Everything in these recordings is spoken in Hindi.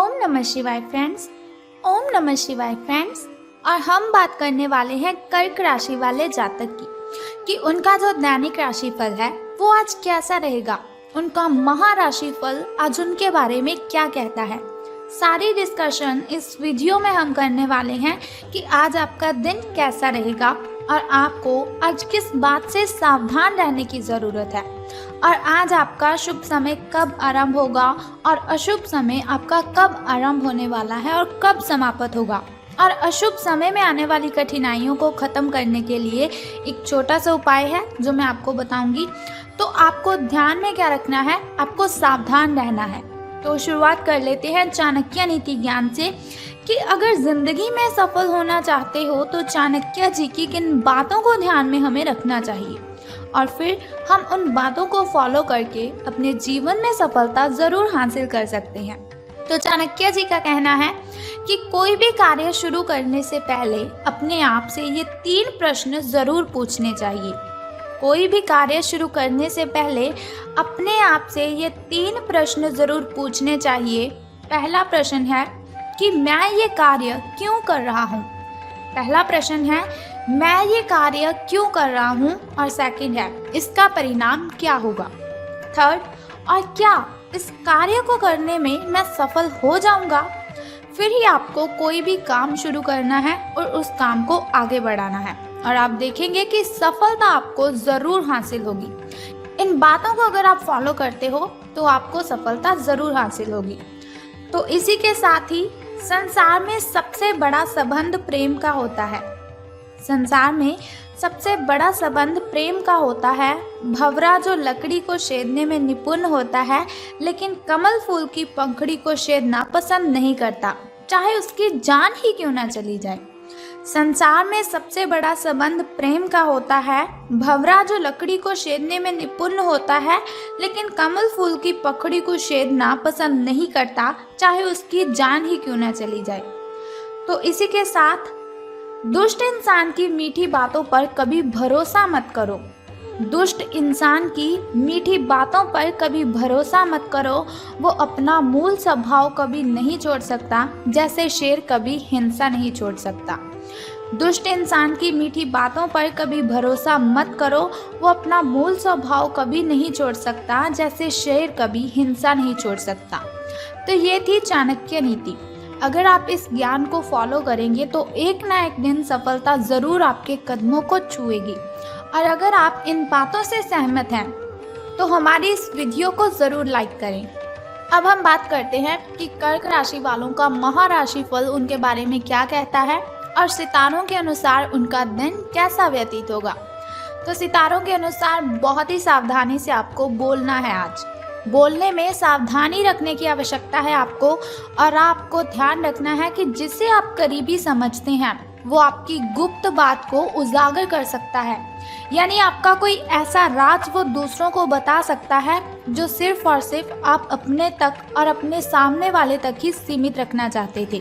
ओम नमः शिवाय फ्रेंड्स। ओम नमः शिवाय फ्रेंड्स। और हम बात करने वाले हैं कर्क राशि वाले जातक की कि उनका जो दैनिक राशिफल है वो आज कैसा रहेगा, उनका महाराशिफल आज उनके बारे में क्या कहता है। सारी डिस्कशन इस वीडियो में हम करने वाले हैं कि आज आपका दिन कैसा रहेगा और आपको आज किस बात से सावधान रहने की ज़रूरत है, और आज आपका शुभ समय कब आरंभ होगा और अशुभ समय आपका कब आरंभ होने वाला है और कब समाप्त होगा। और अशुभ समय में आने वाली कठिनाइयों को ख़त्म करने के लिए एक छोटा सा उपाय है जो मैं आपको बताऊंगी। तो आपको ध्यान में क्या रखना है, आपको सावधान रहना है। तो शुरुआत कर लेते हैं चाणक्य नीति ज्ञान से कि अगर जिंदगी में सफल होना चाहते हो तो चाणक्य जी की किन बातों को ध्यान में हमें रखना चाहिए और फिर हम उन बातों को फॉलो करके अपने जीवन में सफलता जरूर हासिल कर सकते हैं। तो चाणक्य जी का कहना है कि कोई भी कार्य शुरू करने से पहले अपने आप से ये 3 प्रश्न जरूर पूछने चाहिए। कोई भी कार्य शुरू करने से पहले अपने आप से ये 3 प्रश्न जरूर पूछने चाहिए। पहला प्रश्न है कि मैं ये कार्य क्यों कर रहा हूँ। पहला प्रश्न है मैं ये कार्य क्यों कर रहा हूँ, और सेकंड है इसका परिणाम क्या होगा। थर्ड, और क्या इस कार्य को करने में मैं सफल हो जाऊंगा। फिर ही आपको कोई भी काम शुरू करना है और उस काम को आगे बढ़ाना है, और आप देखेंगे कि सफलता आपको ज़रूर हासिल होगी। इन बातों को अगर आप फॉलो करते हो तो आपको सफलता ज़रूर हासिल होगी। तो इसी के साथ ही संसार में सबसे बड़ा संबंध प्रेम का होता है। संसार में सबसे बड़ा संबंध प्रेम का होता है। भंवरा जो लकड़ी को छेदने में निपुण होता है लेकिन कमल फूल की पंखुड़ी को छेदना पसंद नहीं करता, चाहे उसकी जान ही क्यों ना चली जाए। संसार में सबसे बड़ा संबंध प्रेम का होता है। भंवरा जो लकड़ी को छेदने में निपुण होता है लेकिन कमल फूल की पंखुड़ी को छेदना पसंद नहीं करता, चाहे उसकी जान ही क्यों ना चली जाए। तो इसी के साथ दुष्ट इंसान की मीठी बातों पर कभी भरोसा मत करो। दुष्ट इंसान की मीठी बातों पर कभी भरोसा मत करो। वो अपना मूल स्वभाव कभी नहीं छोड़ सकता, जैसे शेर कभी हिंसा नहीं छोड़ सकता। दुष्ट इंसान की मीठी बातों पर कभी भरोसा मत करो। वो अपना मूल स्वभाव कभी नहीं छोड़ सकता, जैसे शेर कभी हिंसा नहीं छोड़ सकता। तो ये थी चाणक्य नीति। अगर आप इस ज्ञान को फॉलो करेंगे तो एक ना एक दिन सफलता ज़रूर आपके कदमों को छुएगी। और अगर आप इन बातों से सहमत हैं तो हमारी इस वीडियो को ज़रूर लाइक करें। अब हम बात करते हैं कि कर्क राशि वालों का महाराशिफल उनके बारे में क्या कहता है और सितारों के अनुसार उनका दिन कैसा व्यतीत होगा। तो सितारों के अनुसार बहुत ही सावधानी से आपको बोलना है। आज बोलने में सावधानी रखने की आवश्यकता है आपको, और आपको ध्यान रखना है कि जिसे आप करीबी समझते हैं वो आपकी गुप्त बात को उजागर कर सकता है। यानी आपका कोई ऐसा राज वो दूसरों को बता सकता है जो सिर्फ और सिर्फ आप अपने तक और अपने सामने वाले तक ही सीमित रखना चाहते थे।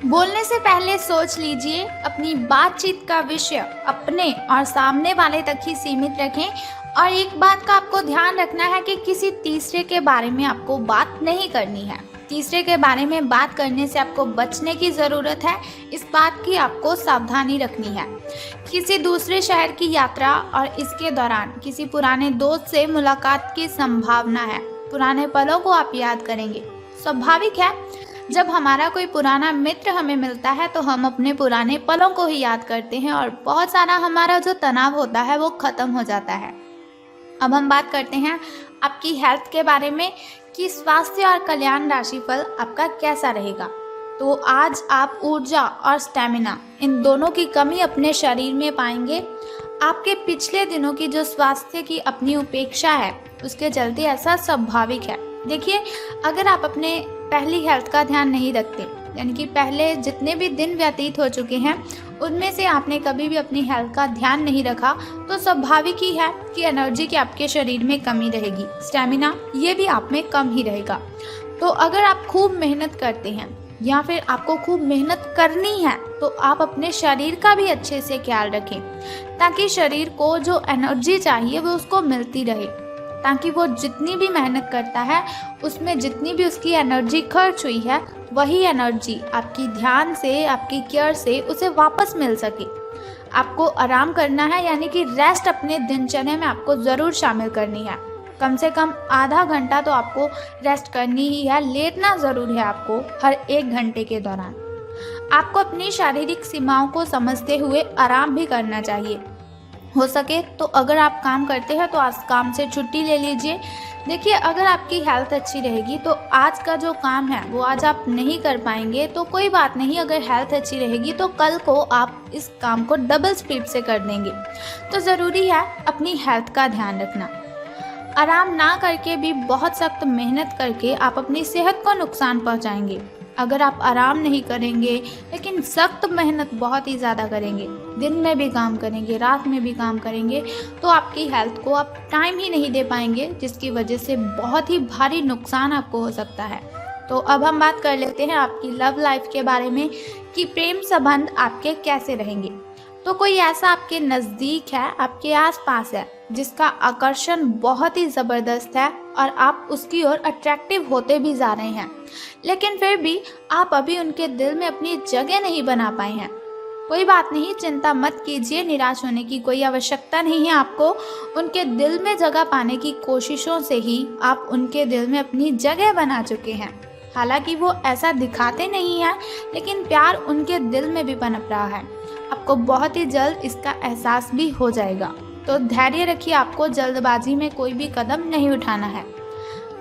बोलने से पहले सोच लीजिए, अपनी बातचीत का विषय अपने और सामने वाले तक ही सीमित रखें। और एक बात का आपको ध्यान रखना है कि किसी तीसरे के बारे में आपको बात नहीं करनी है। तीसरे के बारे में बात करने से आपको बचने की ज़रूरत है। इस बात की आपको सावधानी रखनी है। किसी दूसरे शहर की यात्रा और इसके दौरान किसी पुराने दोस्त से मुलाकात की संभावना है। पुराने पलों को आप याद करेंगे। स्वाभाविक है, जब हमारा कोई पुराना मित्र हमें मिलता है तो हम अपने पुराने पलों को ही याद करते हैं और बहुत सारा हमारा जो तनाव होता है वो ख़त्म हो जाता है। अब हम बात करते हैं आपकी हेल्थ के बारे में कि स्वास्थ्य और कल्याण राशिफल आपका कैसा रहेगा। तो आज आप ऊर्जा और स्टैमिना इन दोनों की कमी अपने शरीर में पाएंगे। आपके पिछले दिनों की जो स्वास्थ्य की अपनी उपेक्षा है उसके चलते ऐसा स्वाभाविक है। देखिए, अगर आप अपने पहली हेल्थ का ध्यान नहीं रखते, यानी कि पहले जितने भी दिन व्यतीत हो चुके हैं उनमें से आपने कभी भी अपनी हेल्थ का ध्यान नहीं रखा, तो स्वाभाविक ही है कि एनर्जी की आपके शरीर में कमी रहेगी। स्टैमिना ये भी आप में कम ही रहेगा। तो अगर आप खूब मेहनत करते हैं या फिर आपको खूब मेहनत करनी है तो आप अपने शरीर का भी अच्छे से ख्याल रखें ताकि शरीर को जो एनर्जी चाहिए वो उसको मिलती रहे। ताकि वो जितनी भी मेहनत करता है उसमें जितनी भी उसकी एनर्जी खर्च हुई है वही एनर्जी आपकी ध्यान से, आपकी केयर से उसे वापस मिल सके। आपको आराम करना है, यानी कि रेस्ट अपने दिनचर्या में आपको ज़रूर शामिल करनी है। कम से कम आधा घंटा तो आपको रेस्ट करनी ही है, लेटना ज़रूर है आपको हर 1 घंटे के दौरान। आपको अपनी शारीरिक सीमाओं को समझते हुए आराम भी करना चाहिए। हो सके तो अगर आप काम करते हैं तो आज काम से छुट्टी ले लीजिए। देखिए, अगर आपकी हेल्थ अच्छी रहेगी तो आज का जो काम है वो आज आप नहीं कर पाएंगे तो कोई बात नहीं, अगर हेल्थ अच्छी रहेगी तो कल को आप इस काम को डबल स्पीड से कर देंगे। तो ज़रूरी है अपनी हेल्थ का ध्यान रखना। आराम ना करके भी बहुत सख्त मेहनत करके आप अपनी सेहत को नुकसान पहुंचाएंगे। अगर आप आराम नहीं करेंगे लेकिन सख्त मेहनत बहुत ही ज़्यादा करेंगे, दिन में भी काम करेंगे, रात में भी काम करेंगे, तो आपकी हेल्थ को आप टाइम ही नहीं दे पाएंगे, जिसकी वजह से बहुत ही भारी नुकसान आपको हो सकता है। तो अब हम बात कर लेते हैं आपकी लव लाइफ के बारे में कि प्रेम संबंध आपके कैसे रहेंगे। तो कोई ऐसा आपके नज़दीक है, आपके आसपास है, जिसका आकर्षण बहुत ही ज़बरदस्त है और आप उसकी ओर अट्रैक्टिव होते भी जा रहे हैं, लेकिन फिर भी आप अभी उनके दिल में अपनी जगह नहीं बना पाए हैं। कोई बात नहीं, चिंता मत कीजिए, निराश होने की कोई आवश्यकता नहीं है। आपको उनके दिल में जगह पाने की कोशिशों से ही आप उनके दिल में अपनी जगह बना चुके हैं। हालांकि वो ऐसा दिखाते नहीं हैं, लेकिन प्यार उनके दिल में भी पनप रहा है। आपको बहुत ही जल्द इसका एहसास भी हो जाएगा। तो धैर्य रखिए, आपको जल्दबाजी में कोई भी कदम नहीं उठाना है।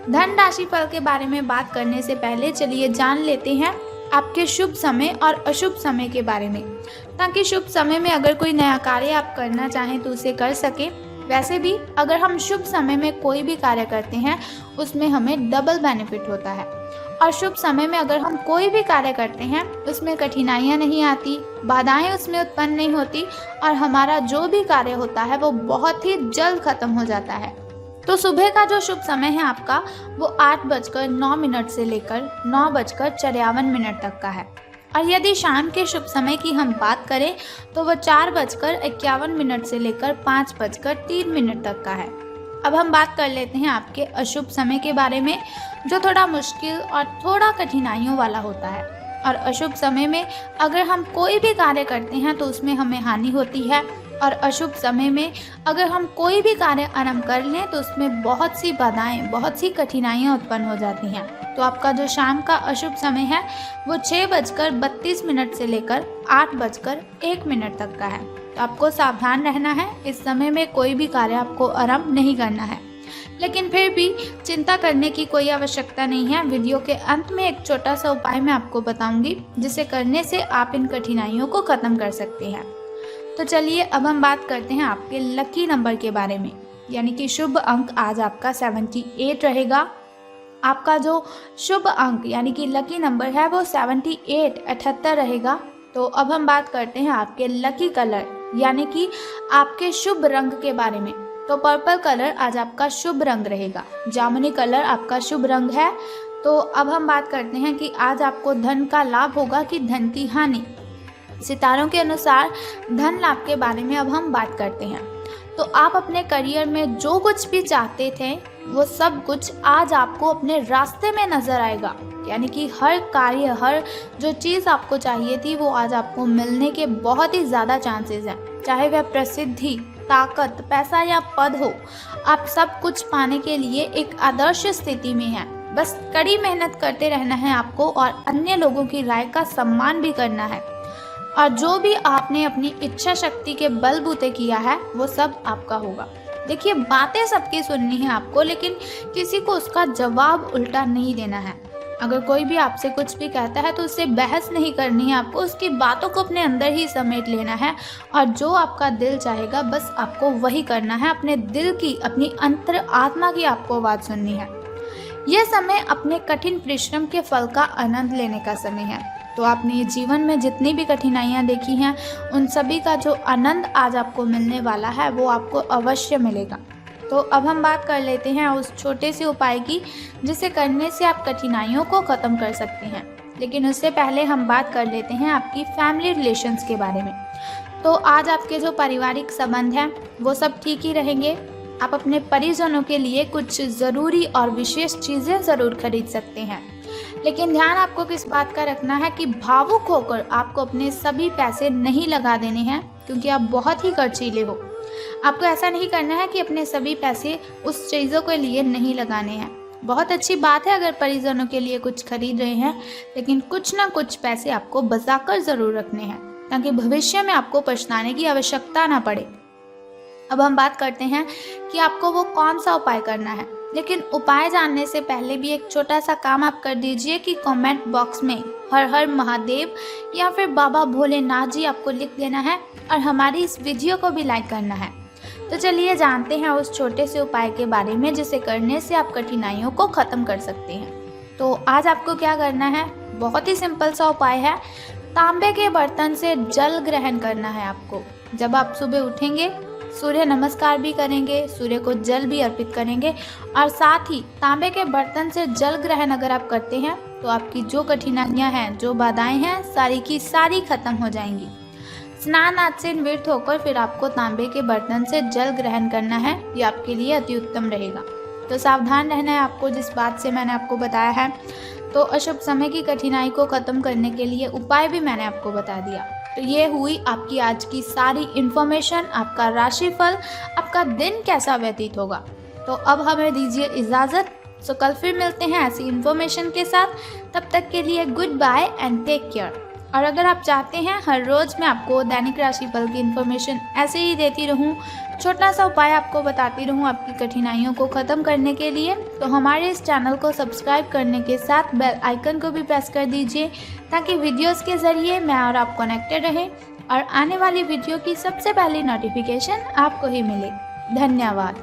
धन राशि फल के बारे में बात करने से पहले चलिए जान लेते हैं आपके शुभ समय और अशुभ समय के बारे में, ताकि शुभ समय में अगर कोई नया कार्य आप करना चाहें तो उसे कर सके। वैसे भी अगर हम शुभ समय में कोई भी कार्य करते हैं उसमें हमें डबल बेनिफिट होता है, और शुभ समय में अगर हम कोई भी कार्य करते हैं उसमें कठिनाइयाँ नहीं आती, बाधाएं उसमें उत्पन्न नहीं होती, और हमारा जो भी कार्य होता है वो बहुत ही जल्द खत्म हो जाता है। तो सुबह का जो शुभ समय है आपका वो 8:09 से लेकर 9:53 तक का है, और यदि शाम के शुभ समय की हम बात करें तो वो 4:51 से लेकर 5:03 तक का है। अब हम बात कर लेते हैं आपके अशुभ समय के बारे में, जो थोड़ा मुश्किल और थोड़ा कठिनाइयों वाला होता है। और अशुभ समय में अगर हम कोई भी कार्य करते हैं तो उसमें हमें हानि होती है, और अशुभ समय में अगर हम कोई भी कार्य आरंभ कर लें तो उसमें बहुत सी बाधाएं, बहुत सी कठिनाइयाँ उत्पन्न हो जाती हैं। तो आपका जो शाम का अशुभ समय है वो 6:32 से लेकर 8:01 तक का है। तो आपको सावधान रहना है, इस समय में कोई भी कार्य आपको आरंभ नहीं करना है। लेकिन फिर भी चिंता करने की कोई आवश्यकता नहीं है। वीडियो के अंत में एक छोटा सा उपाय मैं आपको बताऊंगी, जिसे करने से आप इन कठिनाइयों को ख़त्म कर सकते हैं। तो चलिए अब हम बात करते हैं आपके लकी नंबर के बारे में, यानी कि शुभ अंक आज आपका 78 रहेगा। आपका जो शुभ अंक यानी कि लकी नंबर है वो 78 रहेगा। तो अब हम बात करते हैं आपके लकी कलर यानी कि आपके शुभ रंग के बारे में। तो पर्पल कलर आज आपका शुभ रंग रहेगा, जामुनी कलर आपका शुभ रंग है। तो अब हम बात करते हैं कि आज आपको धन का लाभ होगा कि धन की हानि। सितारों के अनुसार धन लाभ के बारे में अब हम बात करते हैं। तो आप अपने करियर में जो कुछ भी चाहते थे वो सब कुछ आज आपको अपने रास्ते में नज़र आएगा, यानी कि हर कार्य, हर जो चीज़ आपको चाहिए थी वो आज आपको मिलने के बहुत ही ज़्यादा चांसेस हैं। चाहे वह प्रसिद्धि, ताकत, पैसा या पद हो, आप सब कुछ पाने के लिए एक आदर्श स्थिति में हैं। बस कड़ी मेहनत करते रहना है आपको, और अन्य लोगों की राय का सम्मान भी करना है। और जो भी आपने अपनी इच्छा शक्ति के बलबूते किया है वो सब आपका होगा। देखिए, बातें सबकी सुननी है आपको, लेकिन किसी को उसका जवाब उल्टा नहीं देना है। अगर कोई भी आपसे कुछ भी कहता है तो उससे बहस नहीं करनी है आपको, उसकी बातों को अपने अंदर ही समेट लेना है, और जो आपका दिल चाहेगा बस आपको वही करना है। अपने दिल की, अपनी अंतर आत्मा की आपको आवाज़ सुननी है। यह समय अपने कठिन परिश्रम के फल का आनंद लेने का समय है। तो आपने जीवन में जितनी भी कठिनाइयाँ देखी हैं उन सभी का जो आनंद आज आपको मिलने वाला है वो आपको अवश्य मिलेगा। तो अब हम बात कर लेते हैं उस छोटे से उपाय की जिसे करने से आप कठिनाइयों को ख़त्म कर सकते हैं। लेकिन उससे पहले हम बात कर लेते हैं आपकी फैमिली रिलेशंस के बारे में। तो आज आपके जो पारिवारिक संबंध हैं वो सब ठीक ही रहेंगे। आप अपने परिजनों के लिए कुछ ज़रूरी और विशेष चीज़ें ज़रूर खरीद सकते हैं, लेकिन ध्यान आपको किस बात का रखना है कि भावुक होकर आपको अपने सभी पैसे नहीं लगा देने हैं, क्योंकि आप बहुत ही खर्चीले हो। आपको ऐसा नहीं करना है कि अपने सभी पैसे उस चीज़ों के लिए नहीं लगाने हैं। बहुत अच्छी बात है अगर परिजनों के लिए कुछ खरीद रहे हैं, लेकिन कुछ ना कुछ पैसे आपको बचाकर ज़रूर रखने हैं, ताकि भविष्य में आपको पछताने की आवश्यकता ना पड़े। अब हम बात करते हैं कि आपको वो कौन सा उपाय करना है, लेकिन उपाय जानने से पहले भी एक छोटा सा काम आप कर दीजिए कि कमेंट बॉक्स में हर हर महादेव या फिर बाबा भोलेनाथ जी आपको लिख देना है और हमारी इस वीडियो को भी लाइक करना है। तो चलिए जानते हैं उस छोटे से उपाय के बारे में जिसे करने से आप कठिनाइयों को ख़त्म कर सकते हैं। तो आज आपको क्या करना है, बहुत ही सिंपल सा उपाय है। तांबे के बर्तन से जल ग्रहण करना है आपको। जब आप सुबह उठेंगे सूर्य नमस्कार भी करेंगे, सूर्य को जल भी अर्पित करेंगे और साथ ही तांबे के बर्तन से जल ग्रहण अगर आप करते हैं तो आपकी जो कठिनाइयां हैं, जो बाधाएं हैं, सारी की सारी खत्म हो जाएंगी। स्नान आदि से निवृत्त होकर फिर आपको तांबे के बर्तन से जल ग्रहण करना है, ये आपके लिए अति उत्तम रहेगा। तो सावधान रहना है आपको जिस बात से मैंने आपको बताया है। तो अशुभ समय की कठिनाई को ख़त्म करने के लिए उपाय भी मैंने आपको बता दिया। तो ये हुई आपकी आज की सारी इन्फॉर्मेशन, आपका राशिफल, आपका दिन कैसा व्यतीत होगा। तो अब हमें दीजिए इजाज़त। सो कल फिर मिलते हैं ऐसी इन्फॉर्मेशन के साथ। तब तक के लिए goodbye and take care. और अगर आप चाहते हैं हर रोज़ मैं आपको दैनिक राशिफल की इन्फॉर्मेशन ऐसे ही देती रहूं, छोटा सा उपाय आपको बताती रहूं आपकी कठिनाइयों को ख़त्म करने के लिए, तो हमारे इस चैनल को सब्सक्राइब करने के साथ बेल आइकन को भी प्रेस कर दीजिए, ताकि वीडियोस के ज़रिए मैं और आप कनेक्टेड रहें और आने वाली वीडियो की सबसे पहली नोटिफिकेशन आपको ही मिले। धन्यवाद।